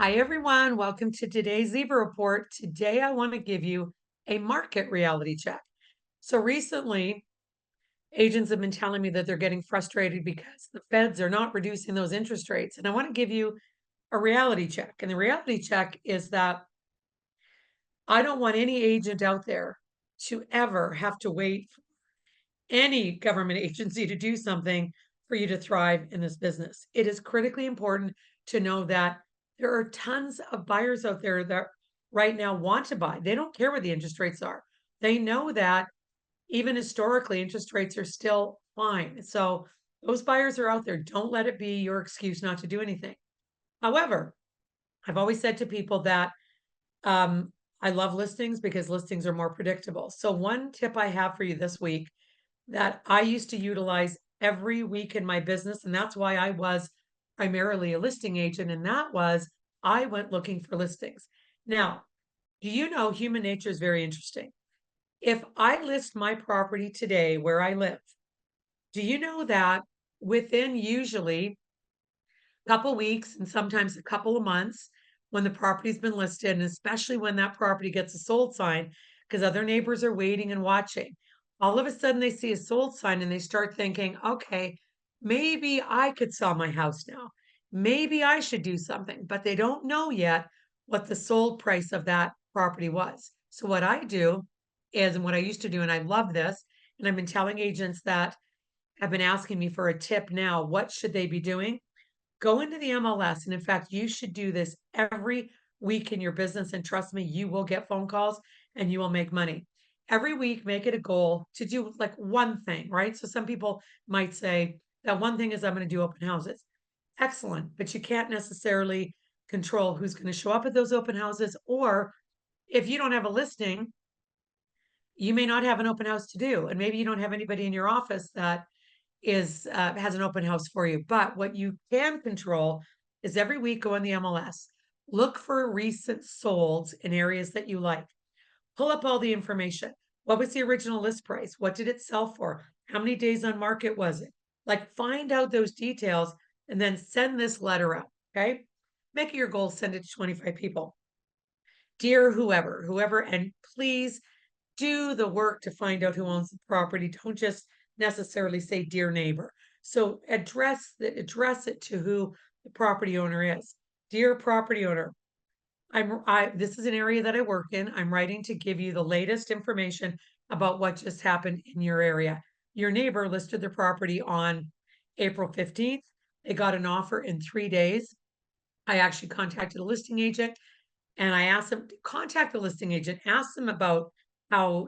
Hi, everyone. Welcome to today's Zebra Report. Today, I want to give you a market reality check. So, recently, agents have been telling me that they're getting frustrated because the feds are not reducing those interest rates. And I want to give you a reality check. And the reality check is that I don't want any agent out there to ever have to wait for any government agency to do something for you to thrive in this business. It is critically important to know that there are tons of buyers out there that right now want to buy. They don't care what the interest rates are. They know that even historically, interest rates are still fine. So those buyers are out there. Don't let it be your excuse not to do anything. However, I've always said to people that um, I love listings because listings are more predictable. So, one tip I have for you this week that I used to utilize every week in my business, and that's why I was primarily a listing agent, and that was I went looking for listings. Now, do you know human nature is very interesting? If I list my property today where I live, do you know that within usually a couple weeks and sometimes a couple of months when the property's been listed, and especially when that property gets a sold sign, because other neighbors are waiting and watching. All of a sudden, they see a sold sign and they start thinking, okay, maybe I could sell my house now. Maybe I should do something, but they don't know yet what the sold price of that property was. So, what I do is, and what I used to do, and I love this, and I've been telling agents that have been asking me for a tip now, what should they be doing? Go into the MLS, and in fact, you should do this every week in your business, and trust me, you will get phone calls and you will make money. Every week, make it a goal to do like one thing, right? So some people might say that one thing is I'm going to do open houses. Excellent, but you can't necessarily control who's going to show up at those open houses, or if you don't have a listing, you may not have an open house to do, and maybe you don't have anybody in your office that is has an open house for you. But what you can control is every week go in the MLS, look for recent solds in areas that you like, pull up all the information. What was the original list price? What did it sell for? How many days on market was it? Like, find out those details and then send this letter out. Okay. Make it your goal, send it to 25 people. Dear whoever, and please do the work to find out who owns the property. Don't just necessarily say dear neighbor. So address it to who the property owner is. Dear property owner, I this is an area that I work in. I'm writing to give you the latest information about what just happened in your area. Your neighbor listed their property on April 15th. They got an offer in 3 days. I actually contacted a listing agent and I asked them to contact the listing agent, ask them about how,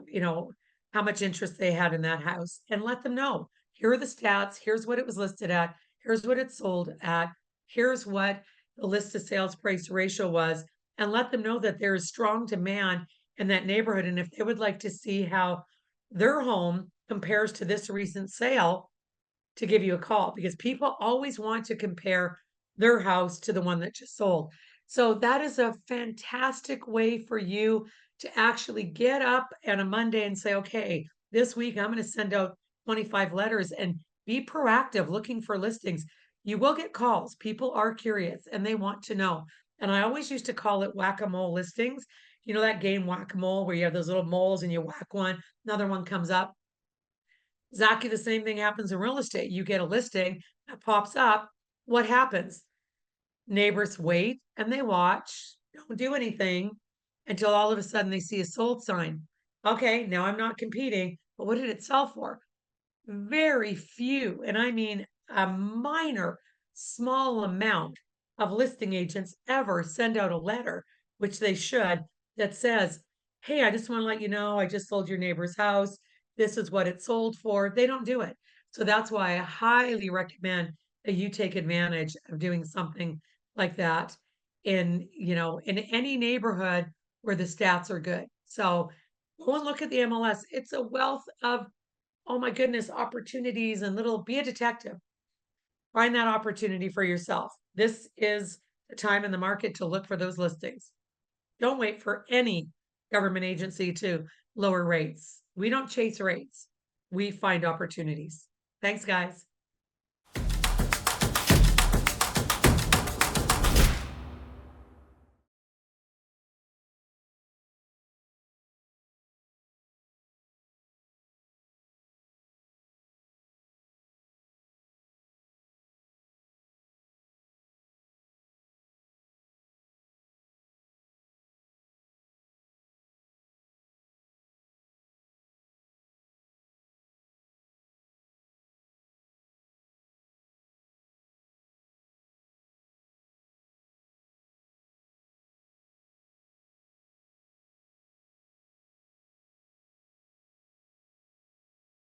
how much interest they had in that house and let them know. Here are the stats. Here's what it was listed at. Here's what it sold at. Here's what the list to sales price ratio was, and let them know that there is strong demand in that neighborhood. And if they would like to see how their home compares to this recent sale, to give you a call because people always want to compare their house to the one that just sold. So that is a fantastic way for you to actually get up on a Monday and say, okay, this week I'm going to send out 25 letters and be proactive looking for listings. You will get calls. People are curious and they want to know. And I always used to call it whack-a-mole listings. You know that game whack-a-mole where you have those little moles and you whack one, another one comes up. Exactly the same thing happens in real estate. You get a listing that pops up. What happens? Neighbors wait and they watch, don't do anything until all of a sudden they see a sold sign. Okay, now I'm not competing, but what did it sell for? Very few, and I mean a minor, small amount of listing agents ever send out a letter, which they should, that says, hey, I just want to let you know I just sold your neighbor's house. This is what it sold for. They don't do it. So that's why I highly recommend that you take advantage of doing something like that in any neighborhood where the stats are good. So go and look at the MLS. It's a wealth of, oh my goodness, opportunities and little, be a detective. Find that opportunity for yourself. This is the time in the market to look for those listings. Don't wait for any government agency to lower rates. We don't chase rates. We find opportunities. Thanks, guys.